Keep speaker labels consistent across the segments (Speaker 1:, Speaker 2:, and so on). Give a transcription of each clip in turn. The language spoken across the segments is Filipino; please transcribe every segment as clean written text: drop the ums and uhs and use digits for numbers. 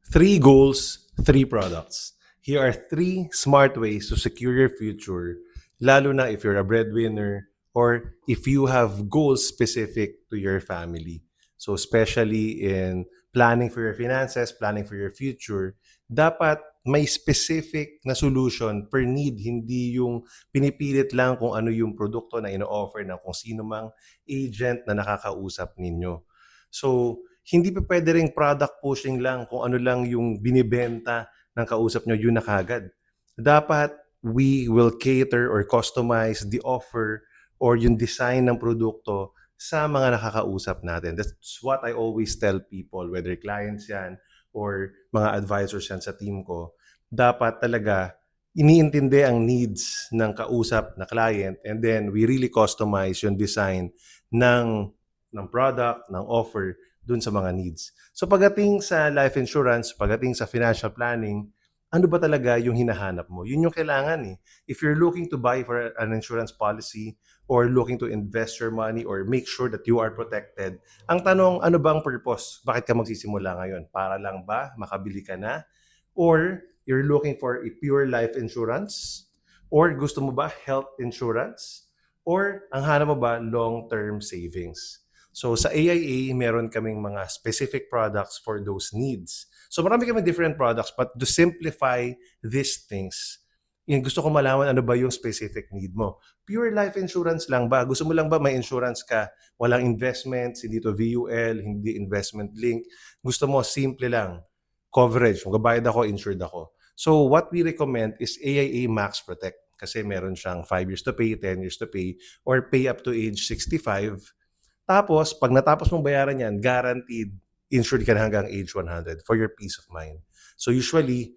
Speaker 1: Three goals, three products. Here are three smart ways to secure your future, lalo na if you're a breadwinner or if you have goals specific to your family. So especially in planning for your finances, planning for your future, dapat may specific na solution per need, hindi yung pinipilit lang kung ano yung produkto na ino-offer ng kung sino mang agent na nakakausap ninyo. So, hindi pa puwede ring product pushing lang kung ano lang yung binibenta ng kausap nyo, yun na kaagad. Dapat we will cater or customize the offer or yung design ng produkto sa mga nakakausap natin. That's what I always tell people, whether clients yan or mga advisors yan sa team ko. Dapat talaga iniintindi ang needs ng kausap na client and then we really customize yung design ng product, ng offer dun sa mga needs. So pagdating sa life insurance, pagdating sa financial planning, ano ba talaga yung hinahanap mo? Yun yung kailangan eh. If you're looking to buy for an insurance policy or looking to invest your money or make sure that you are protected, ang tanong, ano bang purpose? Bakit ka magsisimula ngayon? Para lang ba makabili ka na? Or you're looking for a pure life insurance? Or gusto mo ba health insurance? Or ang hanap mo ba long-term savings? So sa AIA, meron kaming mga specific products for those needs. So marami kaming different products, but to simplify these things, yung gusto ko malaman ano ba yung specific need mo. Pure life insurance lang ba? Gusto mo lang ba may insurance ka? Walang investments, hindi to VUL, hindi investment link. Gusto mo simple lang, coverage. Magbabayad ako, insured ako. So what we recommend is AIA Max Protect kasi meron siyang 5 years to pay, 10 years to pay, or pay up to age 65. Tapos, pag natapos mong bayaran yan, guaranteed, insured ka na hanggang age 100 for your peace of mind. So usually,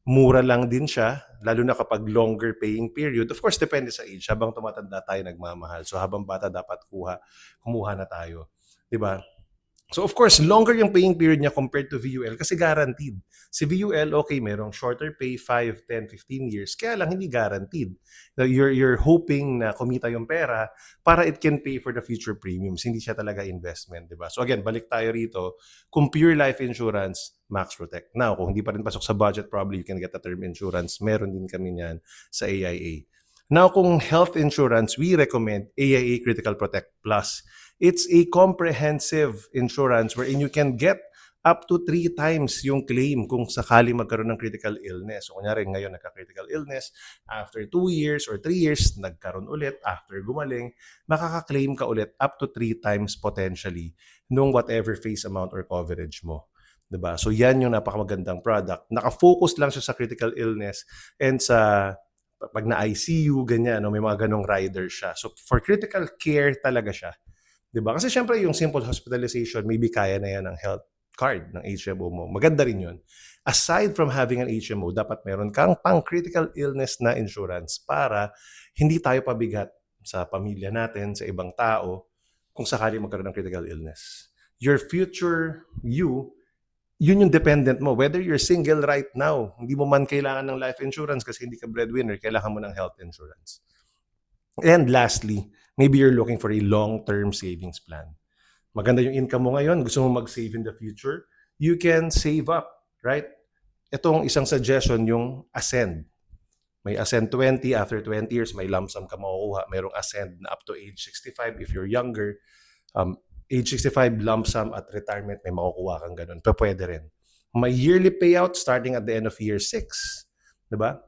Speaker 1: mura lang din siya, lalo na kapag longer paying period. Of course, depende sa age. Habang tumatanda tayo, nagmamahal. So habang bata, dapat kumuha na tayo. 'Di ba? So of course, longer yung paying period niya compared to VUL kasi guaranteed. Si VUL, okay, merong shorter pay, 5, 10, 15 years. Kaya lang hindi guaranteed. You're hoping na kumita yung pera para it can pay for the future premiums. Hindi siya talaga investment, di ba? So again, balik tayo rito. Kung pure life insurance, Max Protect. Now, kung hindi pa rin pasok sa budget, probably you can get a term insurance. Meron din kami niyan sa AIA. Now, kung health insurance, we recommend AIA Critical Protect Plus. It's a comprehensive insurance wherein you can get up to 3 times yung claim kung sakali magkaroon ng critical illness. So, kunyari, ngayon nagka-critical illness, after 2 years or 3 years, nagkaroon ulit, after gumaling, makaka-claim ka ulit up to 3 times potentially nung whatever face amount or coverage mo. 'Di ba? So, yan yung napakamagandang product. Naka-focus lang siya sa critical illness and sa pag na-ICU, ganyan, no, may mga ganong rider siya. So, for critical care talaga siya. 'Di ba? Kasi syempre yung simple hospitalization, maybe kaya na yan ng health card ng HMO mo. Maganda rin yun. Aside from having an HMO, dapat meron kang pang critical illness na insurance para hindi tayo pabigat sa pamilya natin, sa ibang tao, kung sakali magkaroon ng critical illness. Your future you, yun yung dependent mo. Whether you're single right now, hindi mo man kailangan ng life insurance kasi hindi ka breadwinner, kailangan mo ng health insurance. And lastly, maybe you're looking for a long-term savings plan. Maganda yung income mo ngayon, gusto mo mag-save in the future, you can save up, right? Itong isang suggestion, yung Ascend. May Ascend 20, after 20 years, may lump sum ka makukuha. Merong Ascend na up to age 65 if you're younger. Age 65, lump sum at retirement, may makukuha kang ganun. Pero pwede rin. May yearly payout starting at the end of year 6. Diba?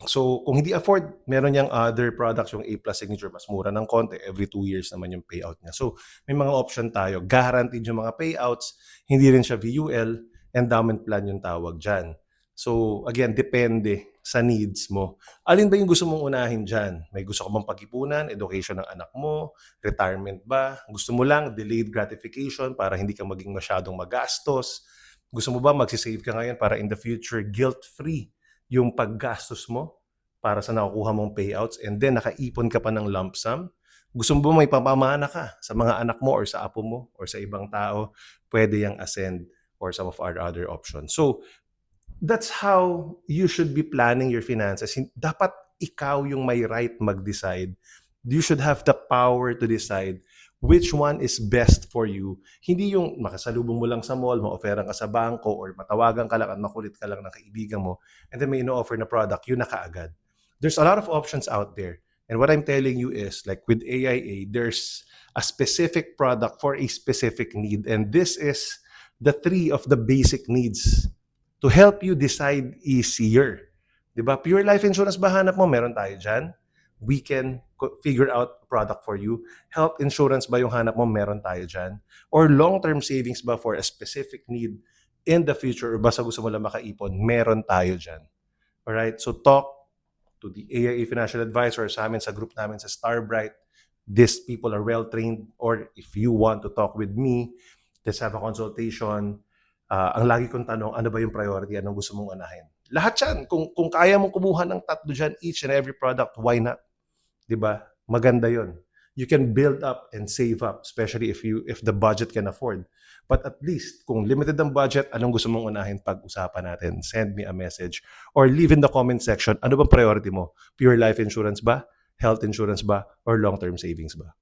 Speaker 1: So, kung hindi afford, meron niyang other products, yung A+ Signature, mas mura ng konti. Every 2 years naman yung payout niya. So, may mga option tayo. Guaranteed yung mga payouts. Hindi rin siya VUL. Endowment plan yung tawag dyan. So, again, depende sa needs mo. Alin ba yung gusto mong unahin dyan? May gusto ka bang pag-ipunan? Education ng anak mo? Retirement ba? Gusto mo lang delayed gratification para hindi ka maging masyadong magastos? Gusto mo ba magsisave ka ngayon para in the future guilt-free yung paggastos mo para sa nakukuha mong payouts and then nakaipon ka pa ng lump sum? Gusto mo ba may pamamana ka sa mga anak mo or sa apo mo or sa ibang tao? Pwede yung Ascend or some of our other options. So, that's how you should be planning your finances. Dapat ikaw yung may right mag-decide. You should have the power to decide which one is best for you. Hindi yung makasalubong mo lang sa mall, ma-offeran ka sa bangko, or matawagan ka lang at makulit ka lang ng kaibigan mo, and then may ino-offer na product, yun na kaagad. There's a lot of options out there. And what I'm telling you is, like with AIA, there's a specific product for a specific need. And this is the three of the basic needs to help you decide easier. Diba? Pure life insurance ba hanap mo? Meron tayo dyan. We can figure out a product for you. Health insurance ba yung hanap mo? Meron tayo dyan. Or long-term savings ba for a specific need in the future? Or basta gusto mo lang makaipon? Meron tayo dyan. Alright? So talk to the AIA Financial Advisor, sa amin, sa group namin sa Starbright. These people are well-trained. Or if you want to talk with me, let's have a consultation. Ang lagi kong tanong, ano ba yung priority? Anong gusto mong unahin? Lahat yan. Kung kaya mong kumuha ng tatlo dyan, each and every product, why not? Diba? Maganda yon. You can build up and save up, especially if the budget can afford. But at least, kung limited ang budget, anong gusto mong unahin pag-usapan natin? Send me a message or leave in the comment section, ano bang priority mo? Pure life insurance ba? Health insurance ba? Or long-term savings ba?